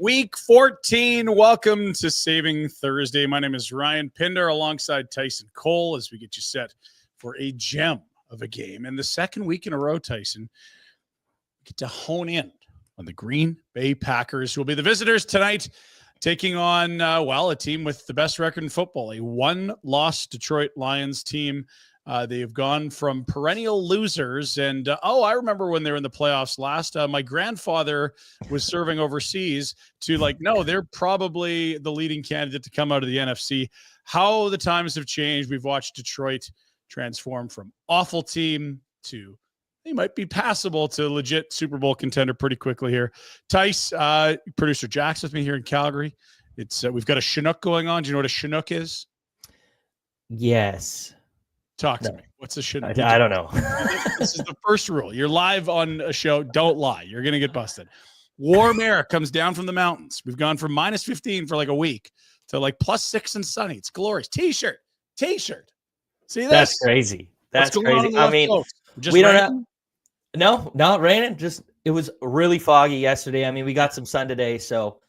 Week 14. Welcome to Saving Thursday. My name is Ryan Pinder alongside Tyson Cole as we get you set for a gem of a game. And the second week in a row, Tyson, we get to hone in on the Green Bay Packers, who will be the visitors tonight, taking on, a team with the best record in football, a one-loss Detroit Lions team. They've gone from perennial losers. And, I remember when they were in the playoffs last, my grandfather was serving overseas to no, they're probably the leading candidate to come out of the NFC. How the times have changed. We've watched Detroit transform from awful team to they might be passable to legit Super Bowl contender pretty quickly here. Tice, producer Jack's with me here in Calgary. It's we've got a Chinook going on. Do you know what a Chinook is? Yes. Talk to me. What's a Chinook? I don't know. This is the first rule. You're live on a show. Don't lie. You're going to get busted. Warm air comes down from the mountains. We've gone from minus 15 for a week to +6 and sunny. It's glorious. T-shirt. See this? That's crazy. That's crazy. I mean, we don't have. No, not raining. Just it was really foggy yesterday. I mean, we got some sun today, so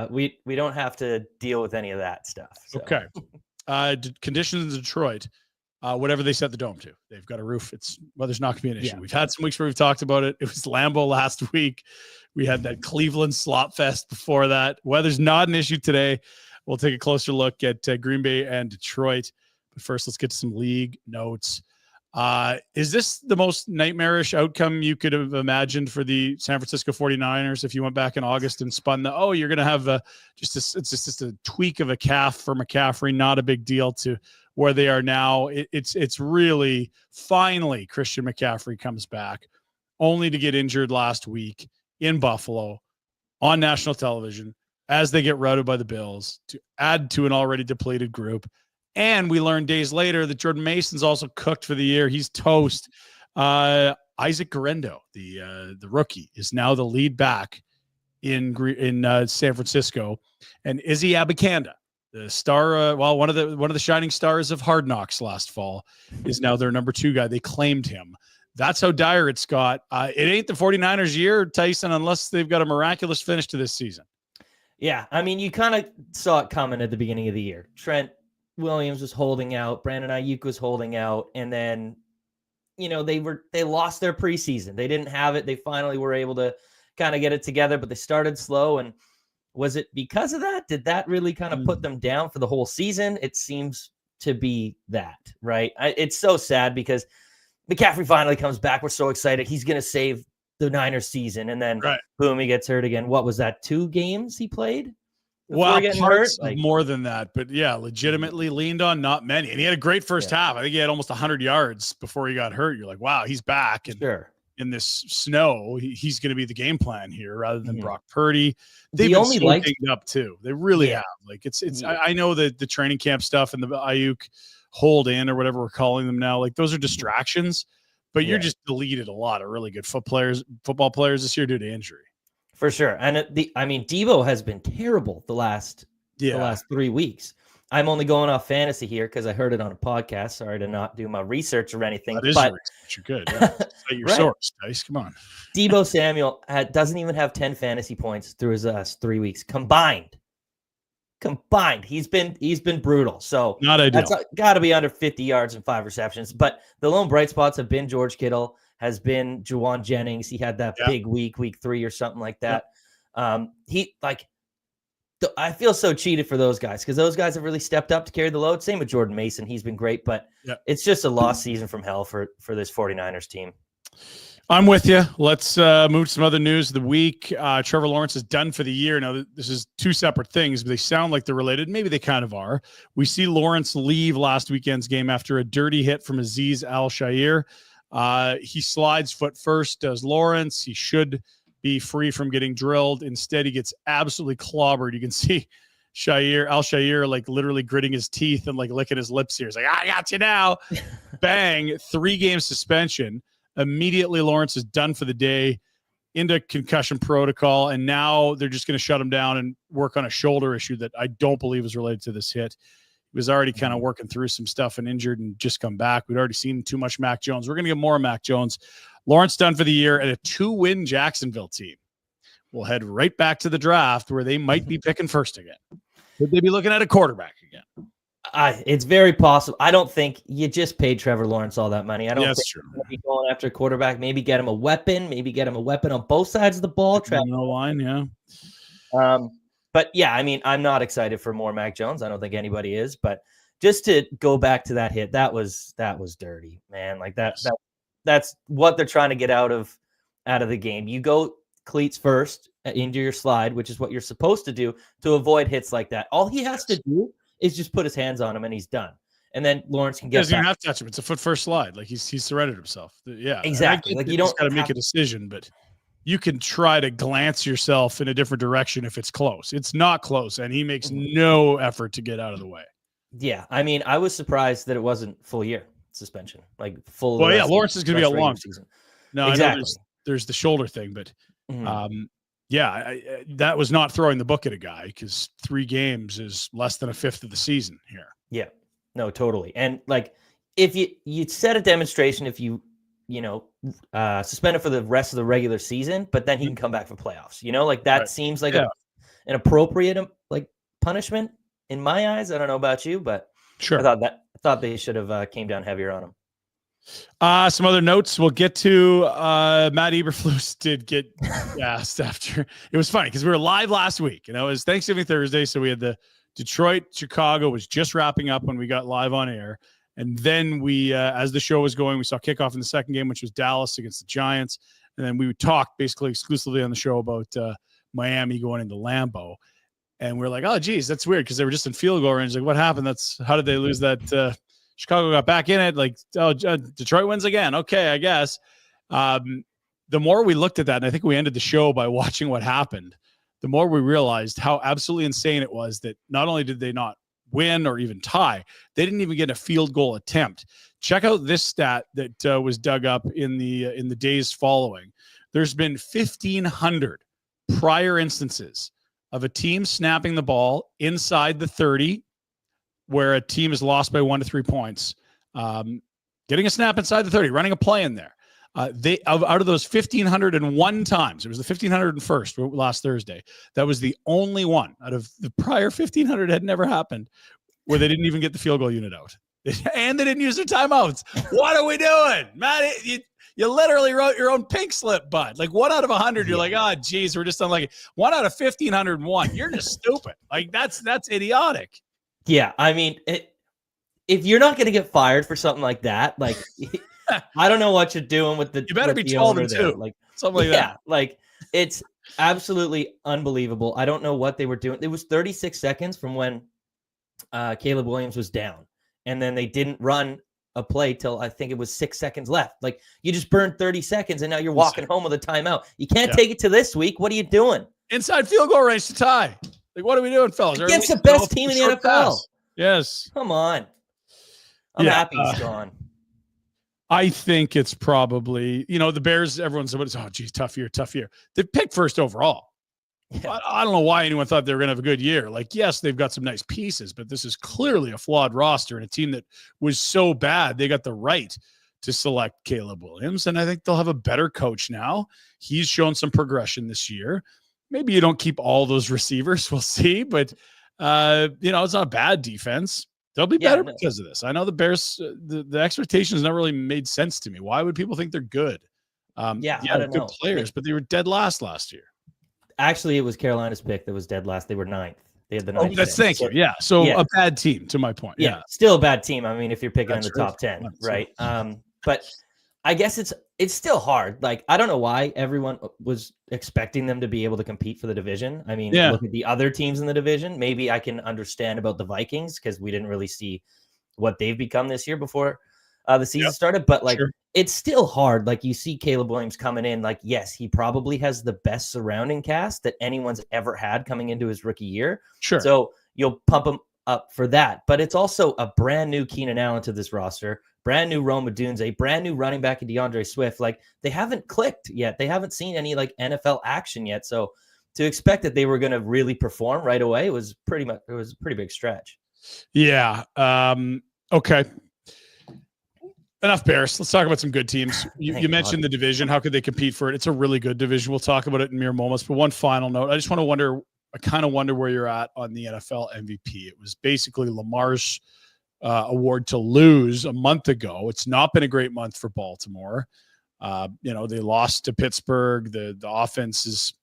we don't have to deal with any of that stuff. So. Okay. Conditions in Detroit. Whatever they set the dome to, they've got a roof. Weather's not going to be an issue. Yeah. We've had some weeks where we've talked about it. It was Lambeau last week. We had that Cleveland slop fest before that. Weather's not an issue today. We'll take a closer look at Green Bay and Detroit. But first, let's get to some league notes. Is this the most nightmarish outcome you could have imagined for the San Francisco 49ers if you went back in August and spun you're going to have it's just a tweak of a calf for McCaffrey, not a big deal, to where they are now? It's really finally Christian McCaffrey comes back, only to get injured last week in Buffalo on national television as they get routed by the Bills to add to an already depleted group. And we learned days later that Jordan Mason's also cooked for the year. He's toast. Isaac Guerrero, the rookie, is now the lead back in San Francisco, and Izzy Abikanda, the star, one of the shining stars of Hard Knocks last fall, is now their number 2 guy. They claimed him. That's how dire it's got. It ain't the 49ers' year, Tyson, unless they've got a miraculous finish to this season. Yeah, I mean, you kind of saw it coming at the beginning of the year. Trent Williams was holding out, Brandon Ayuk was holding out, and then, they lost their preseason. They didn't have it. They finally were able to kind of get it together, but they started slow. And was it because of that? Did that really kind of put them down for the whole season? It seems to be that, right? It's so sad because McCaffrey finally comes back. We're so excited. He's going to save the Niners season. And then boom, he gets hurt again. What was that? 2 games he played? Parts more than that, but yeah, legitimately leaned on not many. And he had a great first half. I think he had almost 100 yards before he got hurt. You're like, wow, he's back. And in this snow, he's going to be the game plan here rather than Brock Purdy. They've been so dinged up too. They really have. I know that the training camp stuff and the Ayuk hold in or whatever we're calling them now, those are distractions, but you're just deleted a lot of really good football players this year due to injury. For sure. And Deebo has been terrible the last 3 weeks. I'm only going off fantasy here because I heard it on a podcast. Sorry to not do my research or anything. That is your research. You're good. Yeah. Your source, Dice. Come on. Deebo Samuel doesn't even have 10 fantasy points through his last 3 weeks combined. He's been brutal. So not ideal. That's got to be under 50 yards and 5 receptions. But the lone bright spots have been George Kittle, has been Juwan Jennings. He had that big week 3 or something like that. I feel so cheated for those guys because those guys have really stepped up to carry the load. Same with Jordan Mason. He's been great, but it's just a lost season from hell for this 49ers team. I'm with you. Let's move to some other news of the week. Trevor Lawrence is done for the year. Now, this is 2 separate things, but they sound like they're related. Maybe they kind of are. We see Lawrence leave last weekend's game after a dirty hit from Azeez Al-Shaair. He slides foot first, does Lawrence. He should be free from getting drilled. Instead, he gets absolutely clobbered. You can see Al-Shaair literally gritting his teeth and licking his lips here. He's like, I got you now. Bang, 3-game suspension. Immediately, Lawrence is done for the day, into concussion protocol, and now they're just going to shut him down and work on a shoulder issue that I don't believe is related to this hit. He was already kind of working through some stuff and injured and just come back. We'd already seen too much Mac Jones. We're going to get more Mac Jones. Lawrence done for the year at a 2-win Jacksonville team will head right back to the draft where they might be picking first again. Could they be looking at a quarterback again? It's very possible. I don't think you just paid Trevor Lawrence all that money. I don't think true. you're be going after a quarterback. Maybe get him a weapon. Maybe get him a weapon on both sides of the ball. No line, yeah. But yeah, I mean, I'm not excited for more Mac Jones. I don't think anybody is. But just to go back to that hit, that was dirty, man. Like that's what they're trying to get out of the game. You go cleats first into your slide, which is what you're supposed to do to avoid hits like that. All he has to do is just put his hands on him and he's done. And then Lawrence can get doesn't even have to touch him. It's a foot first slide. Like he's surrendered himself. Yeah, exactly. Like you don't got to make a decision, but you can try to glance yourself in a different direction if it's close. It's not close, and he makes no effort to get out of the way. Yeah, I mean, I was surprised that it wasn't full year suspension, like full. Well, yeah, Lawrence is going to be a long season. No, exactly. I know there's the shoulder thing, but that was not throwing the book at a guy because 3 games is less than a fifth of the season here. Yeah, no, totally. And like, if you set a demonstration, if you suspend it for the rest of the regular season, but then he can come back for playoffs. Like that seems like an appropriate like punishment in my eyes. I don't know about you, but sure. I thought they should have came down heavier on him. Some other notes we'll get to. Matt Eberflus did get asked after. It was funny because we were live last week. It was Thanksgiving Thursday, so we had the Detroit-Chicago was just wrapping up when we got live on air. And then we, as the show was going, we saw kickoff in the second game, which was Dallas against the Giants. And then we would talk basically exclusively on the show about Miami going into Lambeau. And we're like, oh, geez, that's weird because they were just in field goal range. Like, what happened? How did they lose that? Chicago got back in it. Like, oh, Detroit wins again. Okay, I guess. The more we looked at that, and I think we ended the show by watching what happened, the more we realized how absolutely insane it was that not only did they not win or even tie, they didn't even get a field goal attempt. Check out this stat that was dug up in the days following. There's been 1,500 prior instances of a team snapping the ball inside the 30 where a team is lost by 1 to 3 points, getting a snap inside the 30, running a play in there. They out of those 1,501 times, it was the 1,501st last Thursday. That was the only one out of the prior 1,500 had never happened where they didn't even get the field goal unit out, and they didn't use their timeouts. What are we doing, Matt? You literally wrote your own pink slip, bud. Like 1 out of 100, you're like, oh, geez, we're just unlucky. 1 out of 1,501, you're just stupid. Like that's idiotic. Yeah, I mean, if you're not going to get fired for something like that, like. I don't know what you're doing with the. You better be 12 too, like something like that. Like it's absolutely unbelievable. I don't know what they were doing. It was 36 seconds from when Caleb Williams was down, and then they didn't run a play till I think it was 6 seconds left. Like you just burned 30 seconds, and now you're walking home with a timeout. You can't take it to this week. What are you doing? Inside field goal range to tie. Like what are we doing, fellas? Against the best team in the NFL. Pass. Yes. Come on. I'm happy he's gone. I think it's probably, the Bears, everyone's like, oh, geez, tough year. They picked first overall. Yeah. I don't know why anyone thought they were going to have a good year. Like, yes, they've got some nice pieces, but this is clearly a flawed roster and a team that was so bad. They got the right to select Caleb Williams, and I think they'll have a better coach now. He's shown some progression this year. Maybe you don't keep all those receivers. We'll see, but, it's not a bad defense. They'll be better because of this. I know the Bears, the expectations never really made sense to me. Why would people think they're good? I don't good know. Players, but they were dead last year. Actually, it was Carolina's pick that was dead last. They were 9th. They had the 9th. Oh, that's thank you. Yeah. So a bad team, to my point. Yeah. Still a bad team. I mean, if you're picking in the top 10, right? But I guess it's still hard. Like, I don't know why everyone was expecting them to be able to compete for the division. I mean, look at the other teams in the division. Maybe I can understand about the Vikings because we didn't really see what they've become this year before the season started. But it's still hard. Like you see Caleb Williams coming in. Like, yes, he probably has the best surrounding cast that anyone's ever had coming into his rookie year. Sure. So you'll pump him up for that. But it's also a brand new Keenan Allen to this roster. Brand new Rome Odunze, brand new running back in DeAndre Swift. Like they haven't clicked yet. They haven't seen any like NFL action yet. So to expect that they were going to really perform right away was a pretty big stretch. Yeah. Okay. Enough Bears. Let's talk about some good teams. You mentioned the division. How could they compete for it? It's a really good division. We'll talk about it in mere moments. But one final note, I kind of wonder where you're at on the NFL MVP. It was basically Lamar's award to lose a month ago. It's not been a great month for Baltimore. They lost to Pittsburgh. The offense is,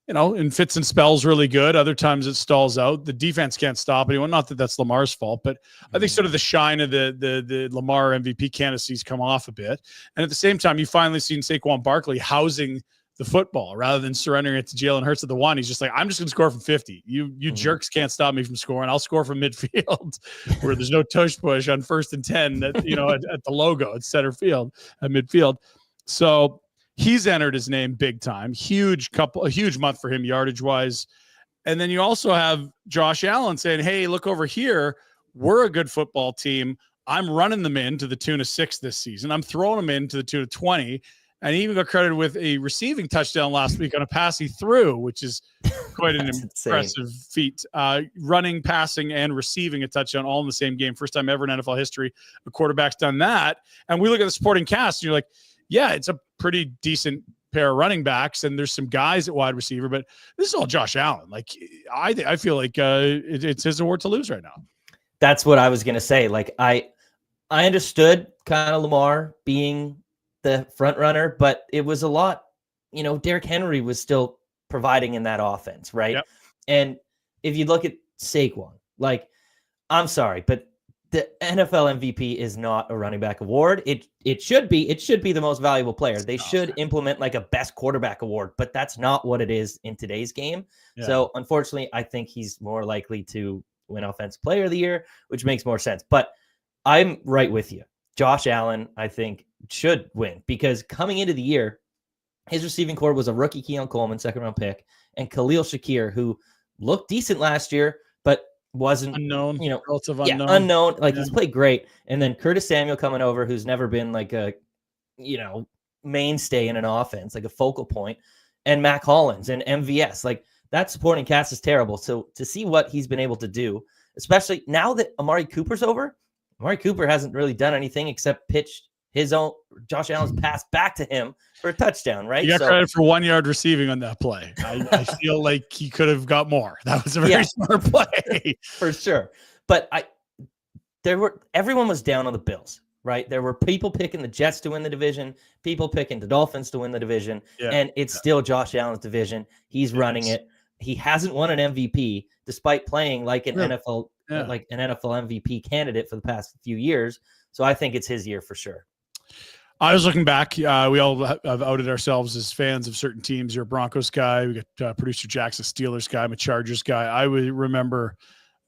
in fits and spells really good. Other times it stalls out. The defense can't stop anyone. Not that that's Lamar's fault, but I think sort of the shine of the Lamar MVP candidacy's come off a bit. And at the same time, you finally seen Saquon Barkley housing the football rather than surrendering it to Jalen Hurts at the one. He's just like, I'm just going to score from 50. You jerks can't stop me from scoring. I'll score from midfield where there's no tush push on 1st and 10 at the logo at center field at midfield. So he's entered his name big time. A huge month for him yardage wise. And then you also have Josh Allen saying, hey, look over here. We're a good football team. I'm running them in to the tune of 6 this season. I'm throwing them in to the tune of 20. And he even got credited with a receiving touchdown last week on a pass he threw, which is quite an impressive feat. Running, passing, and receiving a touchdown all in the same game. First time ever in NFL history a quarterback's done that. And we look at the supporting cast, and you're like, yeah, it's a pretty decent pair of running backs, and there's some guys at wide receiver, but this is all Josh Allen. Like, I feel like it's his award to lose right now. That's what I was going to say. Like, I understood kind of Lamar being the front runner, but it was a lot, Derrick Henry was still providing in that offense, right? Yep. And if you look at Saquon, like, I'm sorry, but the NFL MVP is not a running back award. It should be the most valuable player. They should implement like a best quarterback award, but that's not what it is in today's game. Yeah. So unfortunately, I think he's more likely to win Offensive Player of the Year, which makes more sense. But I'm right with you. Josh Allen, I think, should win because coming into the year, his receiving core was a rookie Keon Coleman, 2nd-round pick, and Khalil Shakir, who looked decent last year, but wasn't unknown, relative unknown. Unknown. Like he's played great. And then Curtis Samuel coming over, who's never been like a, mainstay in an offense, like a focal point, and Mac Hollins and MVS. Like that supporting cast is terrible. So to see what he's been able to do, especially now that Amari Cooper's over, Amari Cooper hasn't really done anything except pitch his own Josh Allen's pass back to him for a touchdown, right? You got credit for 1 yard receiving on that play. I feel like he could have got more. That was a very smart play. For sure. But everyone was down on the Bills, right? There were people picking the Jets to win the division, people picking the Dolphins to win the division, and it's still Josh Allen's division. He's running it. He hasn't won an MVP despite playing like an NFL MVP candidate for the past few years. So I think it's his year for sure. I was looking back. We all have outed ourselves as fans of certain teams. You're a Broncos guy. We got producer Jack's a Steelers guy. I'm a Chargers guy. I would remember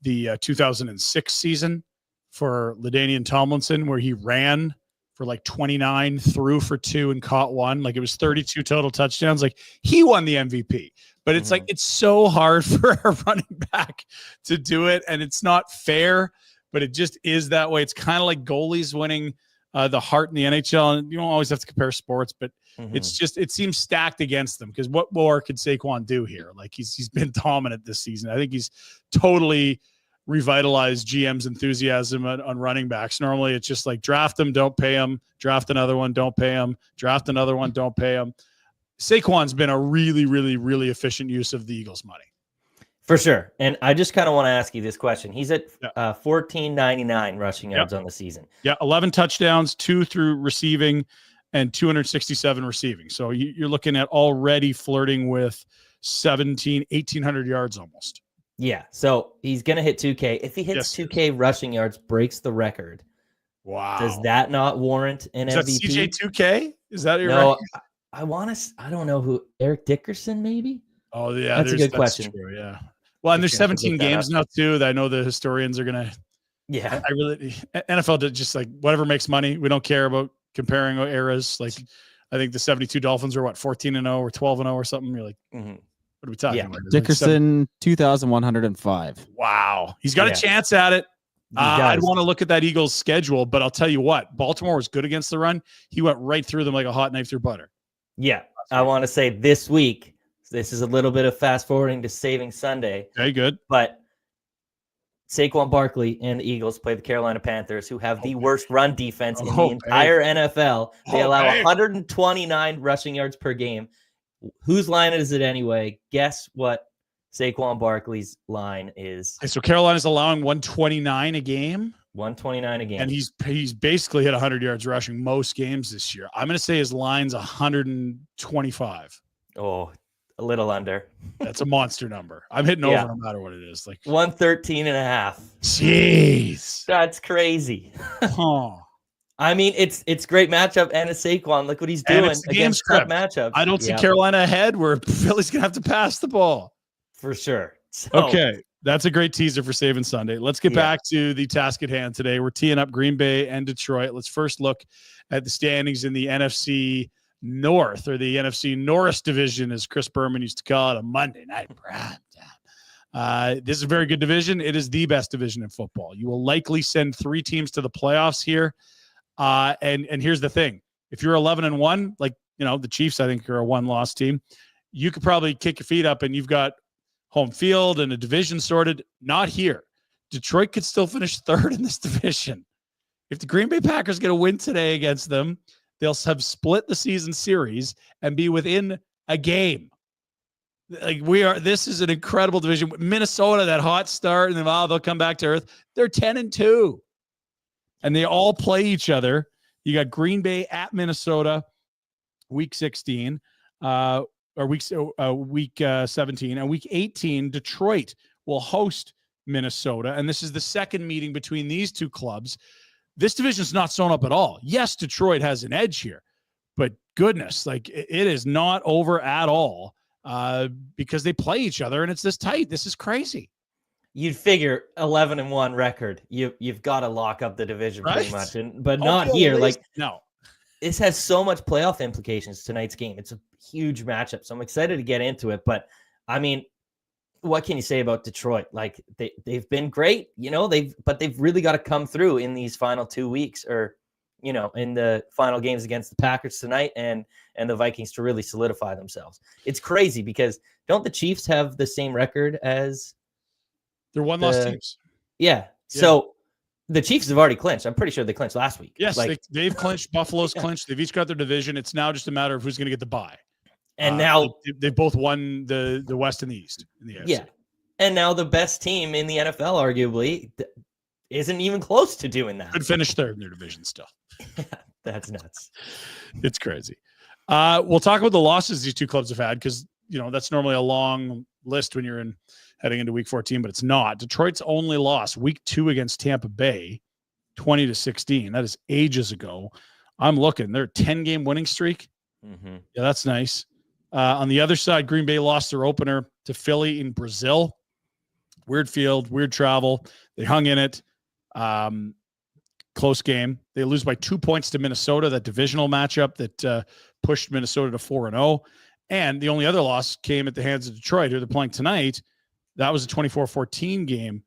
the 2006 season for LaDainian Tomlinson, where he ran for like 29, threw for 2, and caught 1. Like it was 32 total touchdowns. Like he won the MVP. But it's like it's so hard for a running back to do it, and it's not fair. But it just is that way. It's kind of like goalies winning the Hart in the NHL, and you don't always have to compare sports, but it's just, it seems stacked against them because what more could Saquon do here? Like he's been dominant this season. I think he's totally revitalized GM's enthusiasm on running backs. Normally it's just like draft them, don't pay them, draft another one, don't pay them, draft another one, don't pay them. Saquon's been a really, really, really efficient use of the Eagles' money. For sure. And I just kind of want to ask you this question. He's at 1499 rushing yards on the season. Yeah, 11 touchdowns, 2 through receiving, and 267 receiving. So you're looking at already flirting with 1,800 yards almost. Yeah, so he's going to hit 2K. If he hits 2K rushing yards, breaks the record. Wow. Does that not warrant an MVP? Is that CJ 2K? Is that your record? I don't know who. Eric Dickerson, maybe? Oh, yeah. That's a good question. True, yeah. Well, and there's 17 games now too. That I know the historians are gonna. Yeah, I really NFL did just like whatever makes money. We don't care about comparing eras. Like, I think the 72 Dolphins are 14-0 or 12-0 or something. You're like, what are we talking about? Dickerson 2,105. Wow, he's got a chance at it. I'd want to look at that Eagles schedule, but I'll tell you what, Baltimore was good against the run. He went right through them like a hot knife through butter. Yeah, I want to say this week. This is a little bit of fast forwarding to Saving Sunday. Okay, good. But Saquon Barkley and the Eagles play the Carolina Panthers, who have the worst run defense in the Oh, entire NFL. They Oh, allow babe. 129 rushing yards per game. Whose line is it anyway? Guess what Saquon Barkley's line is? Okay, so Carolina's allowing 129 a game. 129 a game. And he's basically hit 100 yards rushing most games this year. I'm going to say his line's 125. Oh, a little under. That's a monster number. I'm hitting over no matter what it is. Like 113.5. Jeez. That's crazy. Huh. I mean, it's great matchup, and it's Saquon. Look what he's doing against tough matchups. I don't see Carolina ahead where Philly's going to have to pass the ball. For sure. So, okay. That's a great teaser for Saving Sunday. Let's get back to the task at hand today. We're teeing up Green Bay and Detroit. Let's first look at the standings in the NFC North, or the NFC Norris division, as Chris Berman used to call it, a Monday night prime time. This is a very good division. It is the best division in football. You will likely send 3 teams to the playoffs here. And here's the thing. If you're 11-1, like, the Chiefs, I think, are a 1-loss team, you could probably kick your feet up and you've got home field and a division sorted. Not here. Detroit could still finish 3rd in this division. If the Green Bay Packers get a win today against them, they'll have split the season series and be within a game. Like this is an incredible division. Minnesota, that hot start, and then they'll come back to earth. They're 10-2, and they all play each other. You got Green Bay at Minnesota, week 16, or week 17, and week 18, Detroit will host Minnesota, and this is the second meeting between these two clubs. This division is not sewn up at all. Yes, Detroit has an edge here, but goodness, like it is not over at all because they play each other and it's this tight. This is crazy. You'd figure 11-1 record. You've got to lock up the division pretty much, but not here. Like no, this has so much playoff implications. Tonight's game, it's a huge matchup, so I'm excited to get into it. But I mean, what can you say about Detroit? Like they've been great, they've really got to come through in these final 2 weeks, or in the final games against the Packers tonight and the Vikings, to really solidify themselves. It's crazy because don't the Chiefs have the same record as they're 1-loss teams? Yeah. So the Chiefs have already clinched. I'm pretty sure they clinched last week. Yes, they've clinched. Buffalo's clinched. They've each got their division. It's now just a matter of who's going to get the bye. And now they've both won the West and the East in the AFC. Yeah. And now the best team in the NFL, arguably, isn't even close to doing that. Could finish 3rd in their division still. That's nuts. It's crazy. We'll talk about the losses these two clubs have had, because that's normally a long list when you're heading into week 14, but it's not. Detroit's only loss week 2 against Tampa Bay, 20-16. That is ages ago. I'm looking. They're a 10-game winning streak. Mm-hmm. Yeah, that's nice. On the other side, Green Bay lost their opener to Philly in Brazil. Weird field, weird travel. They hung in it. Close game. They lose by 2 points to Minnesota, that divisional matchup that pushed Minnesota to 4-0. And the only other loss came at the hands of Detroit, who they're playing tonight. That was a 24-14 game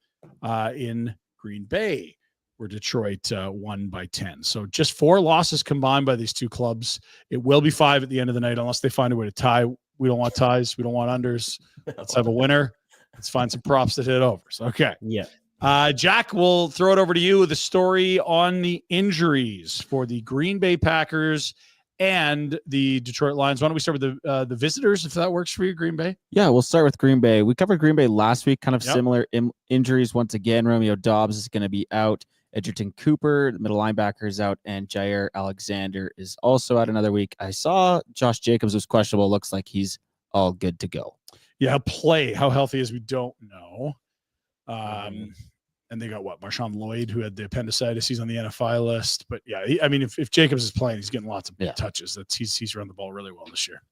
in Green Bay, where Detroit won by 10. So just 4 losses combined by these two clubs. It will be 5 at the end of the night, unless they find a way to tie. We don't want ties. We don't want unders. Let's have a winner. Let's find some props that hit overs. Okay. Yeah. Jack, we'll throw it over to you with a story on the injuries for the Green Bay Packers and the Detroit Lions. Why don't we start with the visitors, if that works for you, Green Bay? Yeah, we'll start with Green Bay. We covered Green Bay last week, kind of similar injuries. Once again, Romeo Dobbs is going to be out. Edgerton Cooper, the middle linebacker, is out, and Jair Alexander is also out another week. I saw Josh Jacobs was questionable. Looks like he's all good to go. Yeah, play. How healthy is, we don't know. And they got Marshawn Lloyd, who had the appendicitis. He's on the NFI list. But yeah, if Jacobs is playing, he's getting lots of touches. He's run the ball really well this year.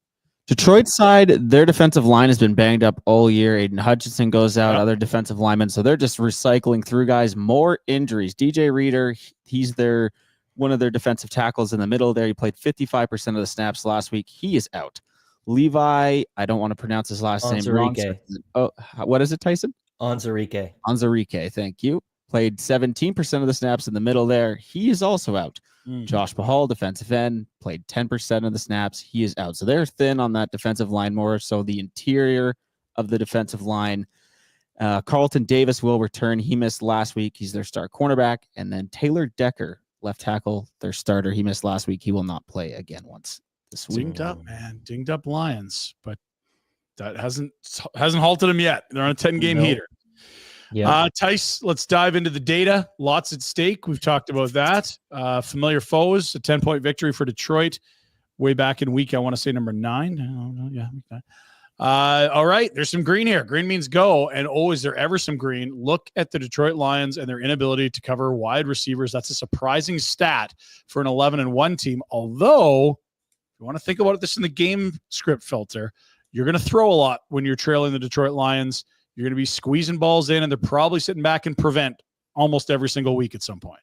Detroit side, their defensive line has been banged up all year. Aiden Hutchinson goes out, other defensive linemen. So they're just recycling through guys. More injuries. DJ Reader, he's one of their defensive tackles in the middle there. He played 55% of the snaps last week. He is out. Levi, I don't want to pronounce his last name. Oh, what is it, Tyson? Onzarike, thank you. Played 17% of the snaps in the middle there. He is also out. Josh Pahal, defensive end, played 10% of the snaps. He is out. So they're thin on that defensive line more. So the interior of the defensive line. Carlton Davis will return. He missed last week. He's their star cornerback. And then Taylor Decker, left tackle, their starter. He missed last week. He will not play again once this week. Dinged up, man. Dinged up Lions, but that hasn't halted them yet. They're on a 10-game heater. Yeah. Tice, let's dive into the data. Lots at stake. We've talked about that. Familiar foes, a 10-point victory for Detroit way back in week, I want to say number 9. Week 9. All right, there's some green here. Green means go. And is there ever some green? Look at the Detroit Lions and their inability to cover wide receivers. That's a surprising stat for an 11-1 team. Although, if you want to think about this in the game script filter, you're going to throw a lot when you're trailing the Detroit Lions. You're going to be squeezing balls in, and they're probably sitting back and prevent almost every single week at some point.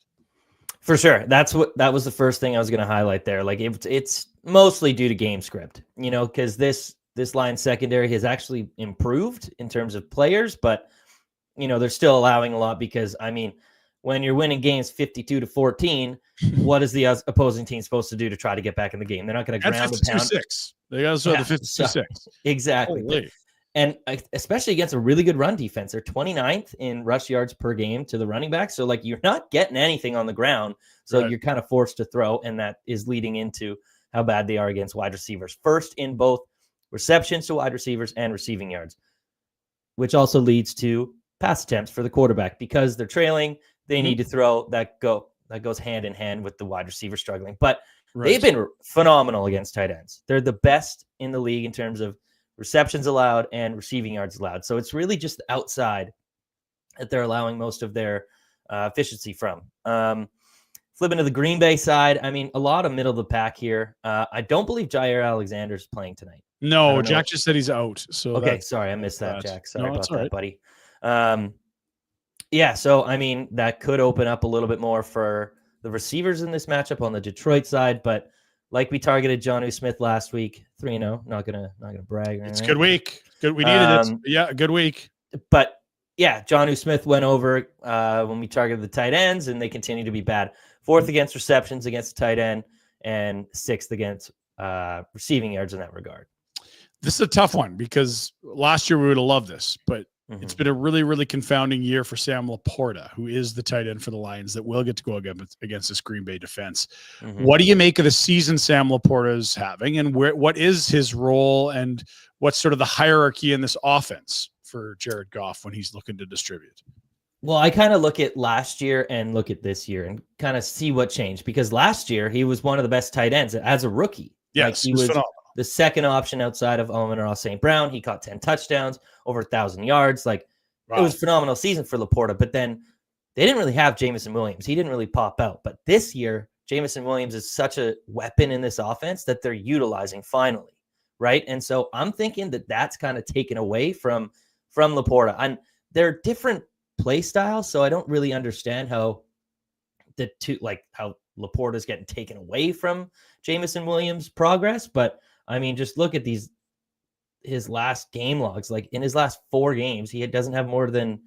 For sure. That was the first thing I was going to highlight there. Like it's mostly due to game script, because this line secondary has actually improved in terms of players, but they're still allowing a lot because when you're winning games 52-14, what is the opposing team supposed to do to try to get back in the game? They're not going to ground the pound. 52-6. They got to the 52-6. Exactly. Holy. And especially against a really good run defense, they're 29th in rush yards per game to the running back. So you're not getting anything on the ground. So You're kind of forced to throw. And that is leading into how bad they are against wide receivers. First in both receptions to wide receivers and receiving yards, which also leads to pass attempts for the quarterback because they're trailing. They need to throw that goes hand in hand with the wide receiver struggling, but they've been phenomenal against tight ends. They're the best in the league in terms of receptions allowed and receiving yards allowed. So it's really just the outside that they're allowing most of their efficiency from. Flipping to the Green Bay side, a lot of middle of the pack here. I don't believe Jair Alexander is playing tonight. No, Jack just said he's out. So okay, sorry, I missed that, Jack. Sorry about that, right, buddy. So that could open up a little bit more for the receivers in this matchup on the Detroit side, but like we targeted Jonnu Smith last week, 3-0. Not gonna brag. It's a good week. Good. We needed it. Yeah, a good week. But yeah, Jonnu Smith went over when we targeted the tight ends, and they continue to be bad. 4th against receptions against the tight end, and 6th against receiving yards in that regard. This is a tough one because last year we would have loved this, but it's been a really, really confounding year for Sam Laporta, who is the tight end for the Lions that will get to go against this Green Bay defense. What do you make of the season Sam Laporta is having, and what is his role, and what's sort of the hierarchy in this offense for Jared Goff when he's looking to distribute? Well, I kind of look at last year and look at this year and kind of see what changed, because last year he was one of the best tight ends as a rookie. Yes, he was phenomenal. The second option outside of Amon-Ra St. Brown. He caught 10 touchdowns, over 1,000 yards. It was a phenomenal season for Laporta. But then they didn't really have Jameson Williams. He didn't really pop out. But this year, Jameson Williams is such a weapon in this offense that they're utilizing finally, right? And so I'm thinking that that's kind of taken away from Laporta. And they're different play styles, so I don't really understand how how Laporta's getting taken away from Jameson Williams' progress. But just look at his last game logs. In his last 4 games, he doesn't have more than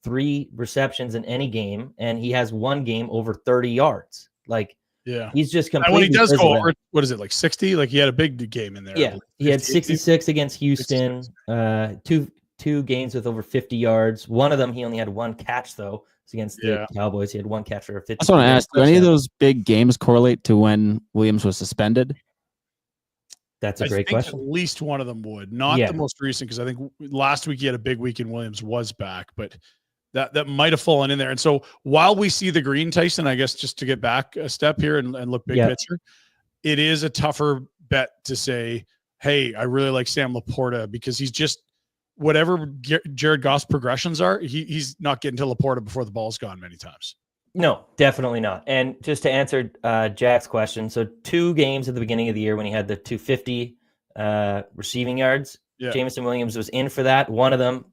3 receptions in any game, and he has 1 game over 30 yards. He's just completely. And when he does go over, what is it, 60? He had a big game in there. Yeah, he had 66 against Houston. 2 games with over 50 yards. One of them, he only had 1 catch though. It's against the Cowboys. He had 1 catch for 50. I just want to ask: do any of those big games correlate to when Williams was suspended? That's a great question. At least one of them would. Not the most recent, because I think last week he had a big week and Williams was back, but that might have fallen in there. And so while we see the green, Tyson, I guess just to get back a step here and look big picture, it is a tougher bet to say, hey, I really like Sam Laporta, because he's just whatever Jared Goff's progressions are, he's not getting to Laporta before the ball's gone many times. No, definitely not. And just to answer Jack's question, so 2 games at the beginning of the year when he had the 250 receiving yards, Jameson Williams was in for that. One of them,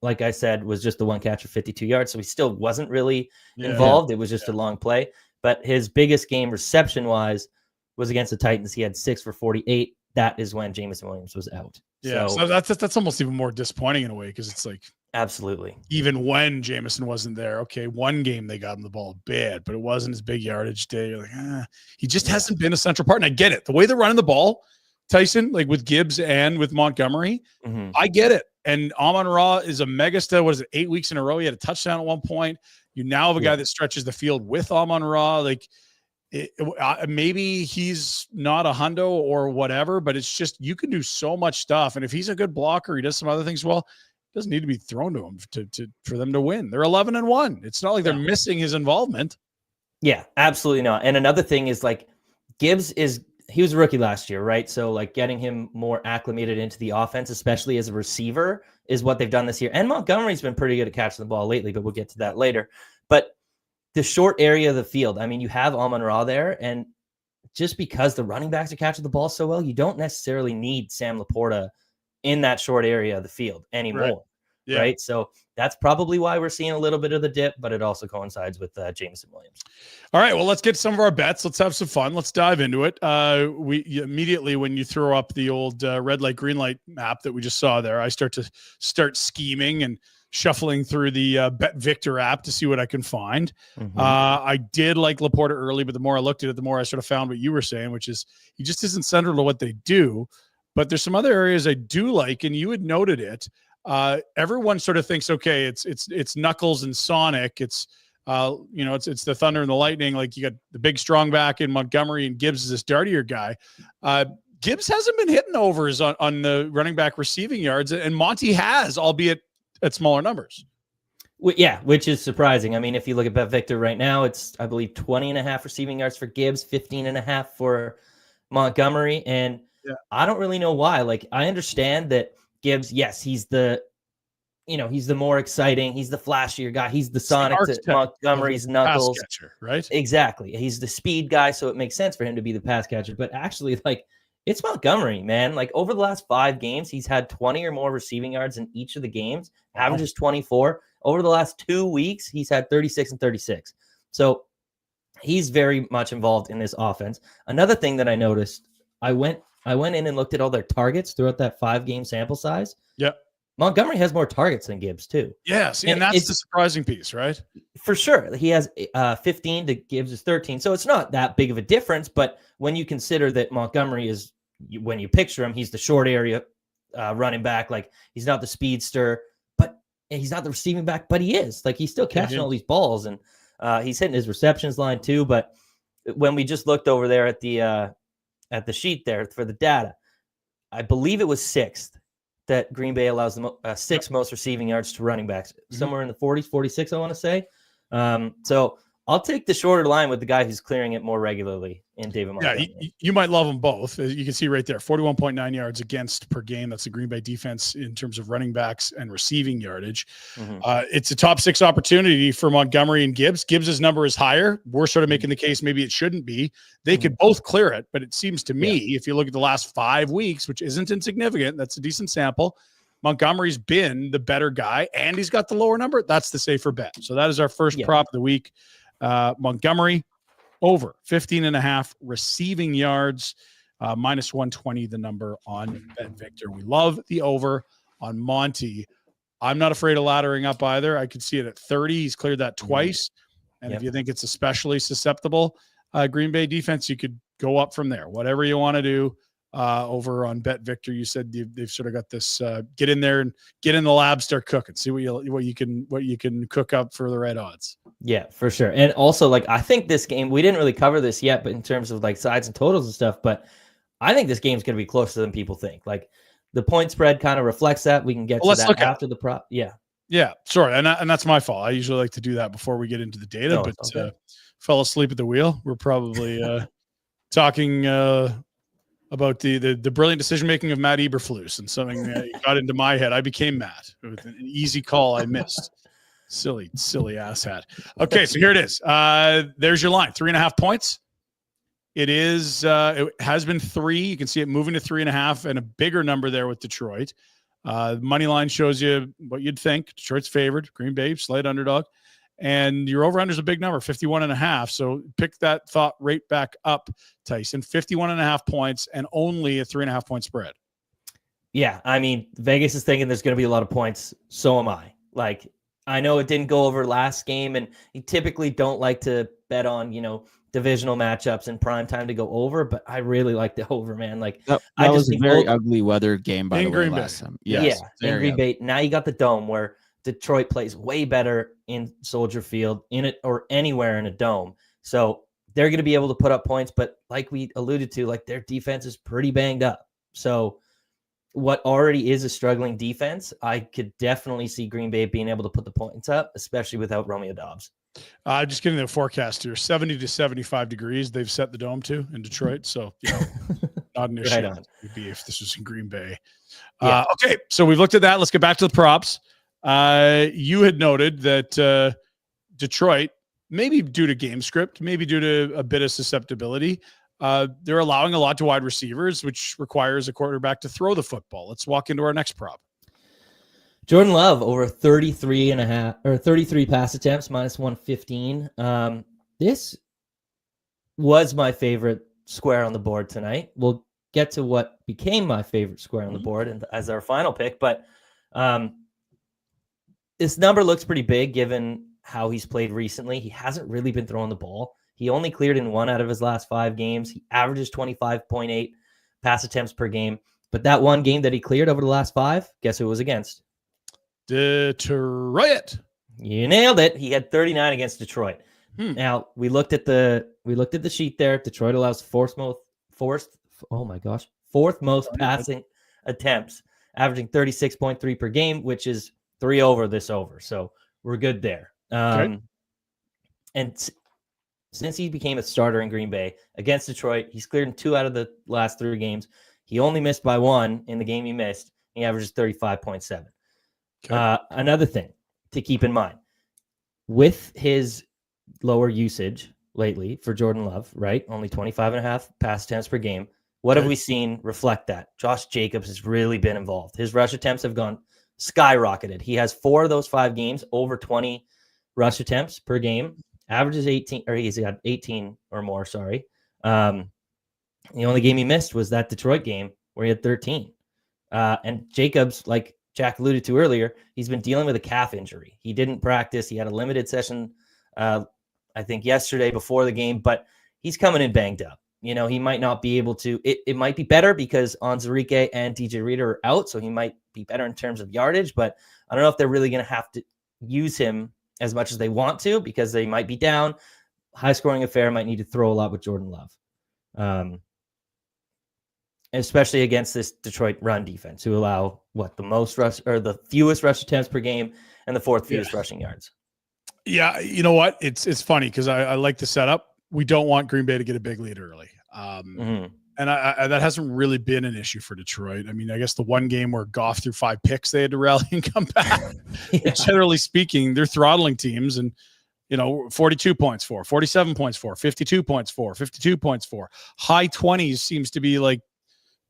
like I said, was just the 1 catch for 52 yards. So he still wasn't really involved. It was just a long play. But his biggest game reception-wise was against the Titans. He had 6 for 48. That is when Jameson Williams was out. Yeah, so that's almost even more disappointing in a way, because it's absolutely. Even when Jameson wasn't there, okay, 1 game they got him the ball bad, but it wasn't his big yardage day. You're he just hasn't been a central part. And I get it. The way they're running the ball, Tyson, with Gibbs and with Montgomery, I get it. And Amon-Ra is a megastar. What is it, 8 weeks in a row? He had a touchdown at one point. You now have a guy that stretches the field with Amon-Ra. Like, maybe he's not a hundo or whatever, but it's just you can do so much stuff. And if he's a good blocker, he does some other things well. It doesn't need to be thrown to him for them to win. They're 11-1. It's not like they're missing his involvement. Yeah, absolutely not. And another thing is like Gibbs he was a rookie last year, right? So like getting him more acclimated into the offense, especially as a receiver, is what they've done this year. And Montgomery's been pretty good at catching the ball lately, but we'll get to that later. But the short area of the field, I mean, you have Amon-Ra there, and just because the running backs are catching the ball so well, you don't necessarily need Sam Laporta in that short area of the field anymore, right? So that's probably why we're seeing a little bit of the dip, but it also coincides with Jameson Williams. All right, well, let's get some of our bets. Let's have some fun. Let's dive into it. We immediately, when you throw up the old red light, green light map that we just saw there, I start scheming and shuffling through the Bet Victor app to see what I can find. I did like Laporta early, but the more I looked at it, the more I sort of found what you were saying, which is he just isn't central to what they do. But there's some other areas I do like, and you had noted it. Everyone sort of thinks, okay, it's Knuckles and Sonic. It's it's the Thunder and the Lightning. Like, you got the big strong back in Montgomery, and Gibbs is this dartier guy. Gibbs hasn't been hitting overs on the running back receiving yards, and Monty has, albeit at smaller numbers. Yeah, which is surprising. I mean, if you look at Bet Victor right now, it's, I believe, 20.5 receiving yards for Gibbs, 15.5 for Montgomery. And I don't really know why. Like, I understand that Gibbs, yes, he's the more exciting, he's the flashier guy, he's the Sonic to Montgomery's Knuckles. Pass catcher, right? Exactly. He's the speed guy, so it makes sense for him to be the pass catcher. But actually, like, it's Montgomery, man. Like, over the last 5 games, he's had 20 or more receiving yards in each of the games, averages 24. Over the last 2 weeks, he's had 36 and 36. So he's very much involved in this offense. Another thing that I noticed, I went in and looked at all their targets throughout that 5-game sample size. Yeah. Montgomery has more targets than Gibbs, too. Yes, and that's the surprising piece, right? For sure. He has 15 to Gibbs is 13. So it's not that big of a difference, but when you consider that Montgomery is, when you picture him, he's the short area running back. Like, he's not the speedster, but he's not the receiving back, but he is. Like, he's still catching all these balls, and he's hitting his receptions line too. But when we just looked over there at the sheet there for the data, I believe it was 6th that Green Bay allows the 6th most receiving yards to running backs, somewhere in the 40s, 46, I want to say. So I'll take the shorter line with the guy who's clearing it more regularly in David Montgomery. Yeah, you might love them both. As you can see right there, 41.9 yards against per game. That's the Green Bay defense in terms of running backs and receiving yardage. It's a top 6 opportunity for Montgomery and Gibbs. Gibbs's number is higher. We're sort of making the case maybe it shouldn't be. They could both clear it, but it seems to me, if you look at the last 5 weeks, which isn't insignificant, that's a decent sample, Montgomery's been the better guy, and he's got the lower number. That's the safer bet. So that is our first prop of the week. Montgomery over 15.5 receiving yards, minus 120, the number on Bet Victor. We love the over on Monty. I'm not afraid of laddering up either. I could see it at 30. He's cleared that twice. And if you think it's especially susceptible, Green Bay defense, you could go up from there. Whatever you want to do. Over on Bet Victor, you said they've sort of got this. Get in there and get in the lab, start cooking. See what you can cook up for the red odds. Yeah, for sure. And also, like, I think this game, we didn't really cover this yet, but in terms of like sides and totals and stuff, but I think this game's going to be closer than people think. Like, the point spread kind of reflects that. We can get to that after the prop. Yeah, sure. And that's my fault. I usually like to do that before we get into the data, but fell asleep at the wheel. We're probably talking about the brilliant decision making of Matt Eberflus, and something got into my head. I became Matt with an easy call I missed. Silly asshat. Okay, so here it is. There's your line, 3.5 points. It has been 3. You can see it moving to 3.5, and a bigger number there with Detroit. Money line shows you what you'd think. Detroit's favored. Green Bay, slight underdog. And your over-under is a big number, 51.5. So pick that thought rate back up, Tyson. 51.5 points and only a 3.5 point spread. Yeah, I mean, Vegas is thinking there's going to be a lot of points. So am I. Like, I know it didn't go over last game, and you typically don't like to bet on, divisional matchups and prime time to go over, but I really like the over, man. Like That I was just a think very ugly weather game by In the way Green Bay. last time. yeah, Yes, in very Green ugly. Bay. Now you got the dome where Detroit plays way better in Soldier Field, in it or anywhere in a dome. So they're going to be able to put up points, but like we alluded to, like their defense is pretty banged up. So what already is a struggling defense, I could definitely see Green Bay being able to put the points up, especially without Romeo Doubs. Just getting the forecast here, 70 to 75 degrees. They've set the dome to in Detroit. So, not an issue. Right on. Would be if this was in Green Bay. Yeah. Okay. So we've looked at that. Let's get back to the props. You had noted that Detroit, maybe due to game script, maybe due to a bit of susceptibility, they're allowing a lot to wide receivers, which requires a quarterback to throw the football. Let's walk into our next prop. Jordan Love over 33 pass attempts, minus 115. This was my favorite square on the board tonight. We'll get to what became my favorite square on the board and as our final pick, but this number looks pretty big given how he's played recently. He hasn't really been throwing the ball. He only cleared in 1 out of his last 5 games. He averages 25.8 pass attempts per game. But that one game that he cleared over the last 5, guess who it was against? Detroit. You nailed it. He had 39 against Detroit. Now we looked at the sheet there. Detroit allows fourth most passing attempts, averaging 36.3 per game, which is 3 over this over. So we're good there. And since he became a starter in Green Bay against Detroit, he's cleared in 2 out of the last 3 games. He only missed by 1 in the game he missed. He averages 35.7. Another thing to keep in mind with his lower usage lately for Jordan Love, right? Only 25.5 pass attempts per game. What have we seen reflect that? Josh Jacobs has really been involved. His rush attempts have gone skyrocketed. He has 4 of those 5 games over 20 rush attempts per game. Averages 18, or he's got 18 or more. Sorry. The only game he missed was that Detroit game where he had 13. And Jacobs, like Jack alluded to earlier, he's been dealing with a calf injury. He didn't practice. He had a limited session, I think yesterday before the game, but he's coming in banged up. He might not be able to. It might be better because Onwuzurike and DJ Reader are out, so he might be better in terms of yardage. But I don't know if they're really going to have to use him as much as they want to because they might be down. High-scoring affair, might need to throw a lot with Jordan Love, especially against this Detroit run defense, who allow the fewest rush attempts per game and the 4th fewest rushing yards. Yeah, you know what? It's funny because I like the setup. We don't want Green Bay to get a big lead early. And that hasn't really been an issue for Detroit. I mean, I guess the one game where Goff threw 5 picks, they had to rally and come back. But generally speaking, they're throttling teams and, 42 points for, 47 points for, 52 points for, 52 points for. High 20s seems to be like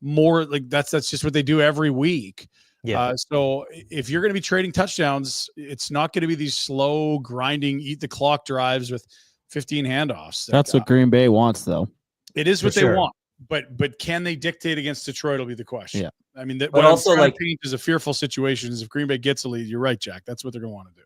more like that's just what they do every week. Yeah. So if you're going to be trading touchdowns, it's not going to be these slow grinding, eat the clock drives with 15 handoffs. That's what Green Bay wants, though. It is what they want, but can they dictate against Detroit will be the question. Yeah. I mean, what also I'm paint is a fearful situation is if Green Bay gets a lead, you're right, Jack. That's what they're going to want to do.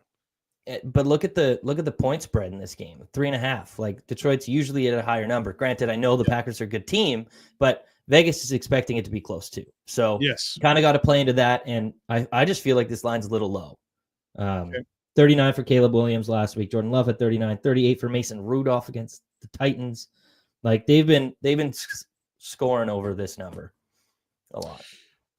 But look at the point spread in this game, 3.5. Like Detroit's usually at a higher number. Granted, I know the Packers are a good team, but Vegas is expecting it to be close too. So kind of got to play into that. And I just feel like this line's a little low. 39 for Caleb Williams last week. Jordan Love at 39, 38 for Mason Rudolph against the Titans. Like they've been scoring over this number a lot.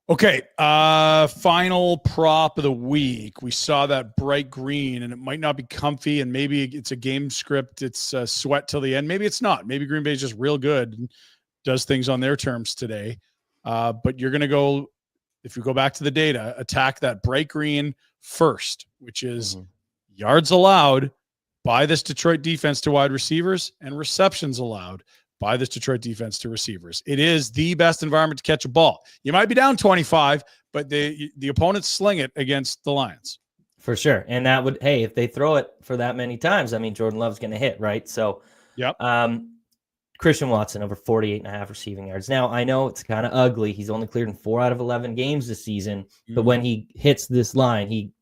Okay, final prop of the week. We saw that bright green, and it might not be comfy, and maybe it's a game script. It's sweat till the end. Maybe it's not. Maybe Green Bay is just real good and does things on their terms today. But you're going to go, if you go back to the data, attack that bright green first, which is yards allowed by this Detroit defense to wide receivers and receptions allowed by this Detroit defense to receivers. It is the best environment to catch a ball. You might be down 25, but the opponents sling it against the Lions. For sure. And that would, if they throw it for that many times, I mean, Jordan Love's going to hit, right? So, Christian Watson over 48.5 receiving yards. Now, I know it's kind of ugly. He's only cleared in 4 out of 11 games this season, but when he hits this line, he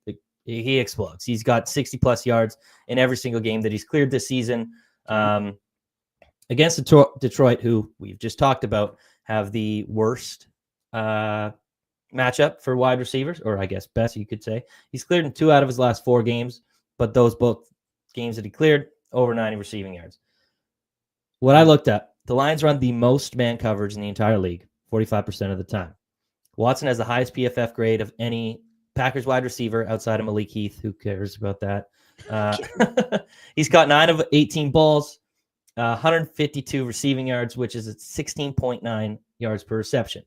explodes. He's got 60-plus yards in every single game that he's cleared this season. Against Detroit, who we've just talked about, have the worst matchup for wide receivers, or I guess best you could say. He's cleared in 2 out of his last 4 games, but those both games that he cleared, over 90 receiving yards. What I looked at, the Lions run the most man coverage in the entire league, 45% of the time. Watson has the highest PFF grade of any Packers wide receiver outside of Malik Heath. Who cares about that? He's caught 9 of 18 balls, 152 receiving yards, which is at 16.9 yards per reception.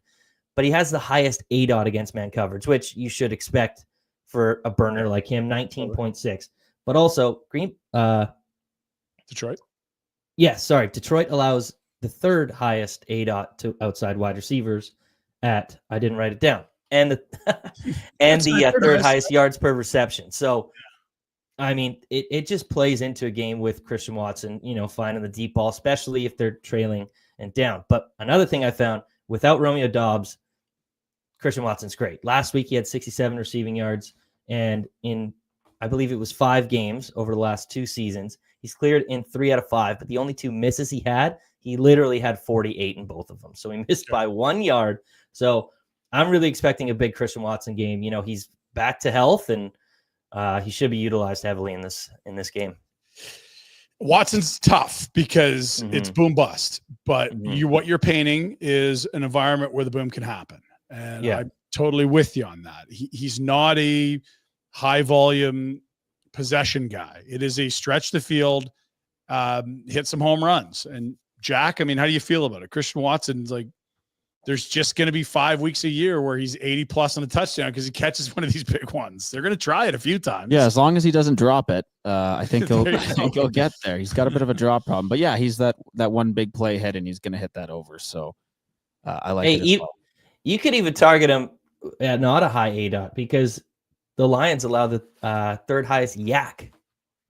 But he has the highest ADOT against man coverage, which you should expect for a burner like him, 19.6. But also, Detroit? Yes, sorry. Detroit allows the 3rd highest ADOT to outside wide receivers at, I didn't write it down, and the 3rd highest yards per reception. So, I mean, it just plays into a game with Christian Watson, finding the deep ball, especially if they're trailing and down. But another thing I found, without Romeo Doubs, Christian Watson's great. Last week, he had 67 receiving yards, and in, I believe it was 5 games over the last 2 seasons, he's cleared in 3 out of 5, but the only 2 misses he literally had 48 in both of them. So he missed by 1 yard. So I'm really expecting a big Christian Watson game. He's back to health, and he should be utilized heavily in this game. Watson's tough because it's boom bust, but what you're painting is an environment where the boom can happen. And I'm totally with you on that. He's not a high volume possession guy. It is a stretch the field, hit some home runs. And Jack, I mean, how do you feel about it? Christian Watson's like, there's just going to be 5 weeks a year where he's 80 plus on a touchdown because he catches one of these big ones. They're going to try it a few times. Yeah, as long as he doesn't drop it, I think he'll get there. He's got a bit of a drop problem, but yeah, he's that one big play ahead, and he's going to hit that over. So I like it. You could even target him at not a high ADOT because the Lions allow the 3rd highest yak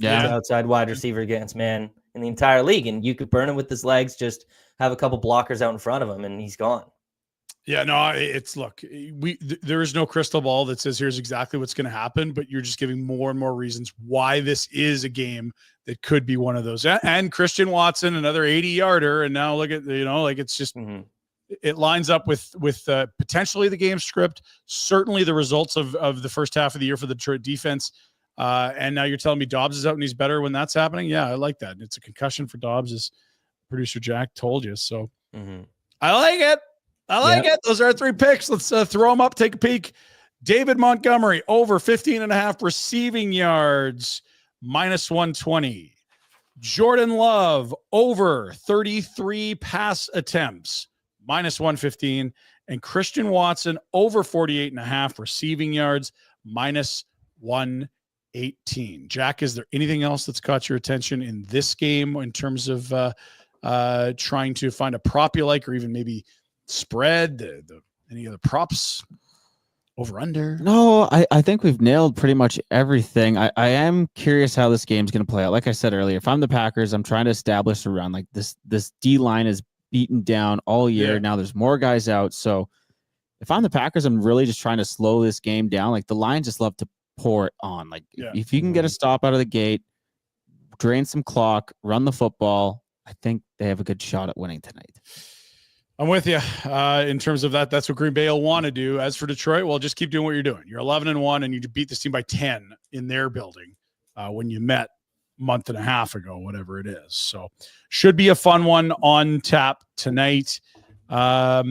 outside wide receiver against man in the entire league, and you could burn him with his legs. Just have a couple blockers out in front of him, and he's gone. Yeah, no, there is no crystal ball that says here's exactly what's going to happen, but you're just giving more and more reasons why this is a game that could be one of those. And Christian Watson, another 80-yarder, and now look at, it's just it lines up with potentially the game script, certainly the results of the first half of the year for the Detroit defense. And now you're telling me Dobbs is out and he's better when that's happening? Yeah, I like that. It's a concussion for Dobbs, as producer Jack told you. So I like it. I like it. Those are our 3 picks. Let's throw them up, take a peek. David Montgomery, over 15.5 receiving yards, -120. Jordan Love, over 33 pass attempts, -115. And Christian Watson, over 48.5 receiving yards, -118. Jack, is there anything else that's caught your attention in this game in terms of trying to find a prop you like, or even maybe spread, any other props, over under? No, I think we've nailed pretty much everything. I am curious how this game's going to play out. Like I said earlier, if I'm the Packers, I'm trying to establish a run. Like this D line is beaten down all year. Now there's more guys out. So if I'm the Packers, I'm really just trying to slow this game down. Like the Lions just love to pour it on. Like if you can get a stop out of the gate, drain some clock, run the football, I think they have a good shot at winning tonight. I'm with you in terms of that. That's what Green Bay will want to do. As for Detroit, well, just keep doing what you're doing. You're 11-1, and you beat this team by 10 in their building when you met a month and a half ago, whatever it is. So should be a fun one on tap tonight. Look,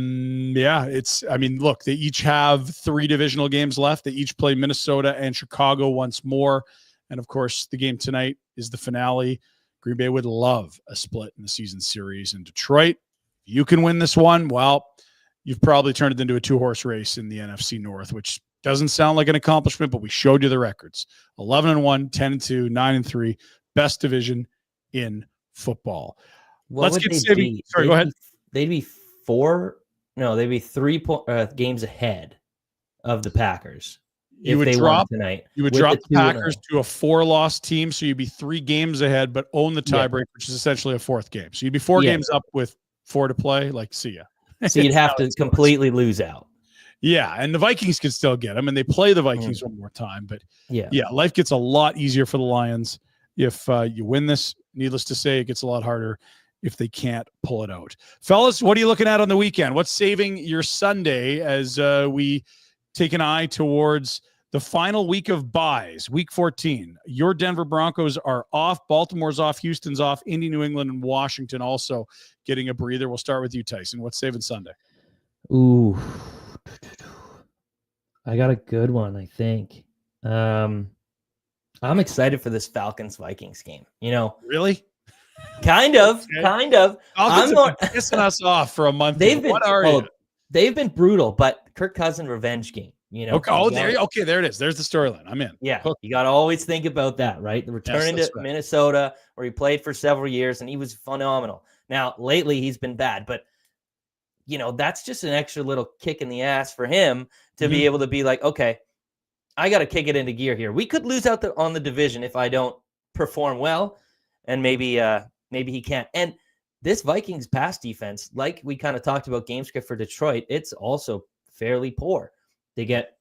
they each have 3 divisional games left. They each play Minnesota and Chicago once more. And of course, the game tonight is the finale. Green Bay would love a split in the season series in Detroit. If you can win this one, well, you've probably turned it into a 2-horse race in the NFC North, which doesn't sound like an accomplishment, but we showed you the records. 11-1, 10-2, 9-3, best division in football. Let's get Savvy. Sorry, go ahead. They'd be 3 games ahead of the Packers. You would drop tonight. You would drop the Packers to a 4-loss team, so you'd be 3 games ahead, but own the tiebreak, which is essentially a 4th game. So you'd be 4 games up with 4 to play. Like, see ya. So you'd have to completely lose out. Yeah, and the Vikings can still get them, and they play the Vikings one more time. But life gets a lot easier for the Lions if you win this needless to say, it gets a lot harder if they can't pull it out. Fellas, what are you looking at on the weekend? What's saving your Sunday as we take an eye towards the final week of buys, week 14? Your Denver Broncos are off. Baltimore's off. Houston's off. Indy, New England, and Washington also getting a breather. We'll start with you, Tyson. What's saving Sunday? Ooh, I got a good one, I think. I'm excited for this Falcons-Vikings game. Really? Kind of. Falcons have been pissing us off for a month. What are you? They've been brutal, but Kirk Cousins revenge game. Okay, there it is. There's the storyline. I'm in. Yeah, you got to always think about that, right? The returning to Minnesota, where he played for several years, and he was phenomenal. Now, lately, he's been bad, but that's just an extra little kick in the ass for him to be able to be like, okay, I got to kick it into gear here. We could lose out on the division if I don't perform well, and maybe he can't. And this Vikings pass defense, like we kind of talked about game script for Detroit, it's also fairly poor. They get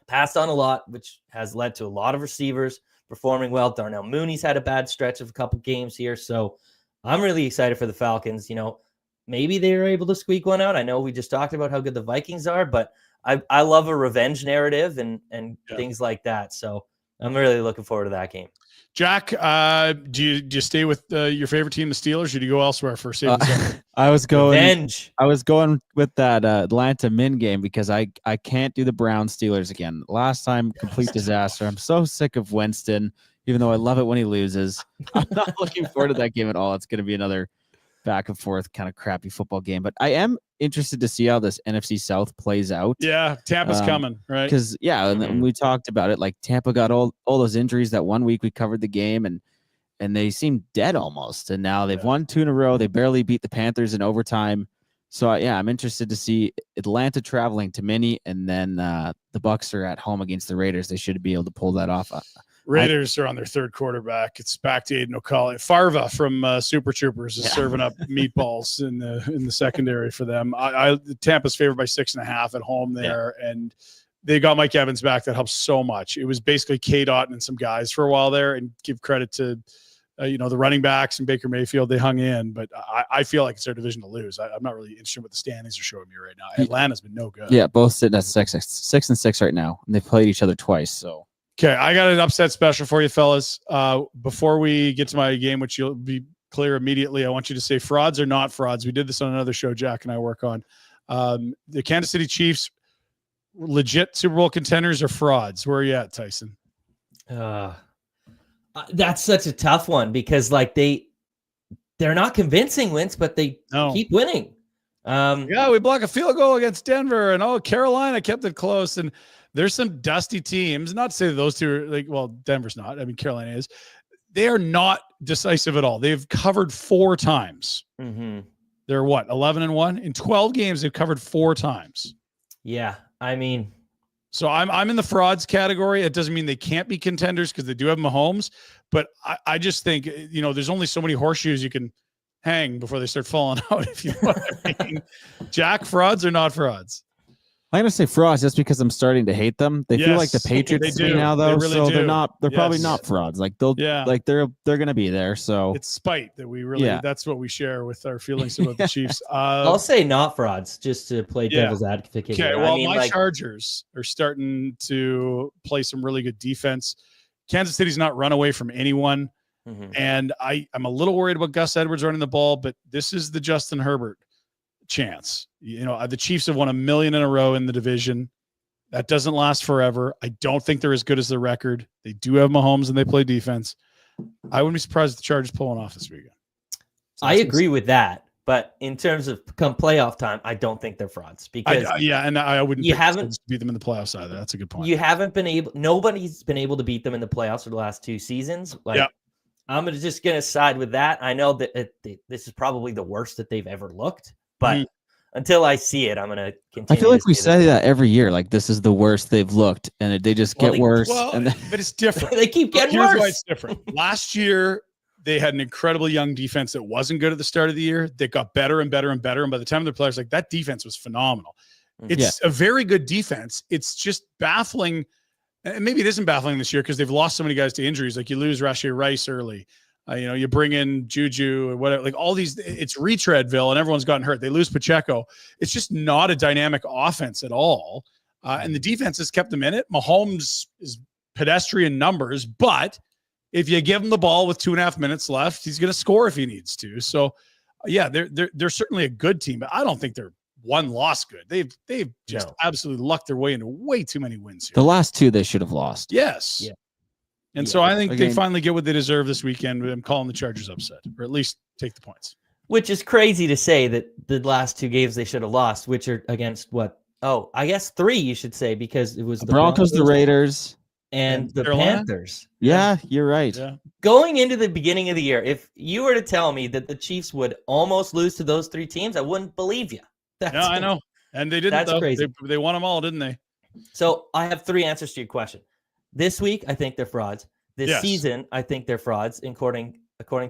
passed on a lot, which has led to a lot of receivers performing well. Darnell Mooney's had a bad stretch of a couple games here. So I'm really excited for the Falcons. Maybe they were able to squeak one out. I know we just talked about how good the Vikings are, but I love a revenge narrative and things like that. So I'm really looking forward to that game. Jack, do you stay with your favorite team, the Steelers, or do you go elsewhere for saving? I was going revenge. I was going with that Atlanta Min game because I can't do the Browns Steelers again. Last time, complete disaster. I'm so sick of Winston, even though I love it when he loses. I'm not looking forward to that game at all. It's going to be another back and forth kind of crappy football game, but I am interested to see how this NFC South plays out. Yeah, Tampa's coming, right? Because and we talked about it. Like Tampa got all those injuries that one week we covered the game, and they seemed dead almost. And now they've won 2 in a row. They barely beat the Panthers in overtime. So I'm interested to see Atlanta traveling to Minnie, and then the Bucks are at home against the Raiders. They should be able to pull that off. Raiders are on their third quarterback. It's back to Aiden O'Connell. Farva from Super Troopers is serving up meatballs in the secondary for them. Tampa's favored by 6.5 at home there, and they got Mike Evans back. That helps so much. It was basically K-Dot and some guys for a while there, and give credit to the running backs and Baker Mayfield. They hung in, but I feel like it's their division to lose. I'm not really interested in what the standings are showing me right now. Atlanta's been no good. Yeah, both sitting at 6-6 right now, and they've played each other twice. So. Okay, I got an upset special for you, fellas. Before we get to my game, which you'll be clear immediately, I want you to say frauds or not frauds. We did this on another show Jack and I work on. The Kansas City Chiefs, legit Super Bowl contenders or frauds? Where are you at, Tyson? That's such a tough one because they're not convincing wins, but they keep winning. We block a field goal against Denver, and Carolina kept it close, and there's some dusty teams. Not to say that those two are Denver's not. I mean, Carolina is. They are not decisive at all. They've covered 4 times. Mm-hmm. They're 11-1 in 12 games. They've covered 4 times. Yeah, I mean, so I'm in the frauds category. It doesn't mean they can't be contenders because they do have Mahomes, but I just think there's only so many horseshoes you can hang before they start falling out. If you know what I mean. Jack, frauds or not frauds? I'm going to say frauds just because I'm starting to hate them. They feel like the Patriots to me now, though. They really so do. they're probably not frauds. Like they're going to be there. So it's spite that we really, that's what we share with our feelings about the Chiefs. I'll say not frauds just to play devil's advocate. Okay. Well, my Chargers are starting to play some really good defense. Kansas City's not run away from anyone. Mm-hmm. And I'm a little worried about Gus Edwards running the ball, but this is the Justin Herbert chance. The Chiefs have won 1 million in a row in the division. That doesn't last forever. I don't think they're as good as their record. They do have Mahomes and they play defense. I wouldn't be surprised if the Chargers pulling off this weekend. So I agree with that, but in terms of come playoff time, I don't think they're frauds because and I wouldn't. You haven't beat them in the playoffs either. That's a good point. You haven't been able. Nobody's been able to beat them in the playoffs for the last 2 seasons. I'm just gonna side with that. I know that this is probably the worst that they've ever looked. But until I see it, I'm going to continue. I feel like we say that every year. Like, this is the worst they've looked, and they just get worse. But it's different. They keep getting worse. Here's why it's different. Last year, they had an incredibly young defense that wasn't good at the start of the year. They got better and better and better. And by the time the players, that defense was phenomenal. It's a very good defense. It's just baffling. And maybe it isn't baffling this year because they've lost so many guys to injuries. Like, you lose Rashee Rice early. You bring in Juju or whatever, like all these, it's retreadville and everyone's gotten hurt. They lose Pacheco. It's just not a dynamic offense at all. And the defense has kept them in it. Mahomes is pedestrian numbers, but if you give him the ball with 2.5 minutes left, he's going to score if he needs to. So yeah, they're certainly a good team, but I don't think they're one loss good. They've just absolutely lucked their way into way too many wins here. The last 2 they should have lost. Yes. Yeah. And so I think they finally get what they deserve this weekend. I'm calling the Chargers upset, or at least take the points. Which is crazy to say that the last 2 games they should have lost, which are against what? Oh, I guess 3 you should say, because it was the Broncos, the Raiders, and the Carolina? Panthers. Yeah, you're right. Yeah. Going into the beginning of the year, if you were to tell me that the Chiefs would almost lose to those 3 teams, I wouldn't believe you. Yeah, I know. And they didn't. That's though. crazy. They won them all, didn't they? So I have 3 answers to your question. This week, I think they're frauds. This season, I think they're frauds, according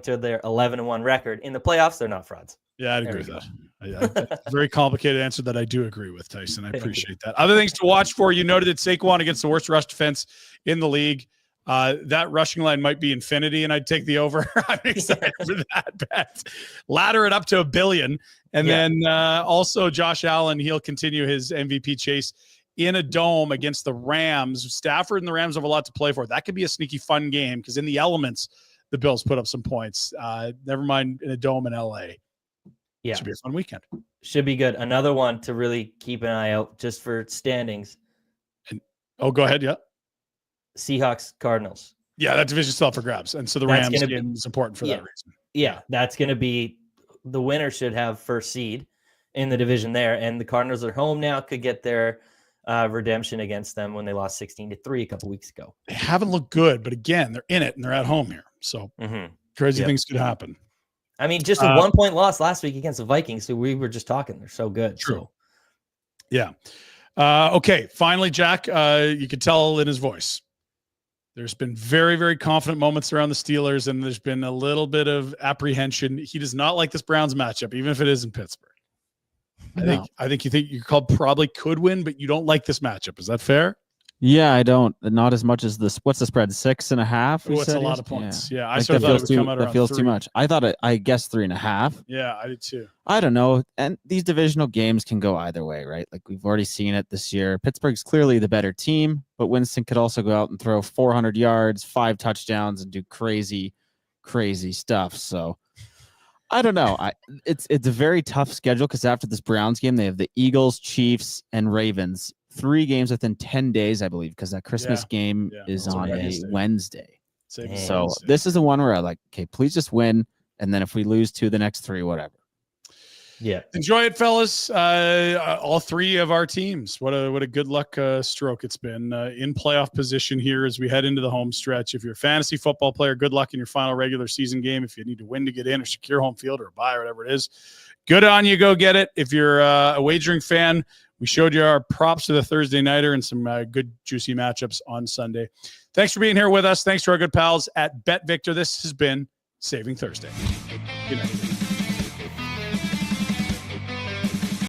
to their 11-1 record. In the playoffs, they're not frauds. Yeah, I'd agree with that. Very complicated answer that I do agree with, Tyson. I appreciate that. Other things to watch for, you noted that Saquon against the worst rush defense in the league. That rushing line might be infinity, and I'd take the over. I'm excited for that bet. Ladder it up to $1 billion. And then also Josh Allen, he'll continue his MVP chase in a dome against the Rams. Stafford and the Rams have a lot to play for. That could be a sneaky fun game because in the elements, the Bills put up some points. Never mind in a dome in LA. Yeah. Should be a fun weekend. Should be good. Another one to really keep an eye out just for standings. Go ahead. Yeah. Seahawks, Cardinals. Yeah, that division's still up for grabs. And so the Rams game is important for that reason. Yeah, that's going to be the winner should have first seed in the division there. And the Cardinals are home now, could get their redemption against them when they lost 16-3 a couple weeks ago. They haven't looked good, but again, they're in it and they're at home here. So crazy things could happen. I mean, just a 1-point loss last week against the Vikings, who we were just talking. They're so good. True. So. Yeah. Okay. Finally, Jack, you could tell in his voice. There's been very, very confident moments around the Steelers, and there's been a little bit of apprehension. He does not like this Browns matchup, even if it is in Pittsburgh. I think you think your club probably could win, but you don't like this matchup. Is that fair? Yeah, I don't. Not as much as this. What's the spread? 6.5. Oh, it's a lot of points. Yeah, I sort of thought it would come out around that feels 3. too much. I thought I guessed 3.5. Yeah, I did too. I don't know. And these divisional games can go either way, right? Like we've already seen it this year. Pittsburgh's clearly the better team, but Winston could also go out and throw 400 yards, 5 touchdowns, and do crazy, crazy stuff. So I don't know. It's a very tough schedule because after this Browns game, they have the Eagles, Chiefs, and Ravens. 3 games within 10 days, I believe, because that Christmas game is on a Wednesday. So this is the one where I like, okay, please just win. And then if we lose 2 the next 3, whatever. Yeah. Enjoy it, fellas. All 3 of our teams. What a good luck stroke it's been in playoff position here as we head into the home stretch. If you're a fantasy football player, good luck in your final regular season game. If you need to win to get in or secure home field or a bye or whatever it is, good on you. Go get it. If you're a wagering fan, we showed you our props to the Thursday nighter and some good, juicy matchups on Sunday. Thanks for being here with us. Thanks to our good pals at Bet Victor. This has been Saving Thursday. Good night.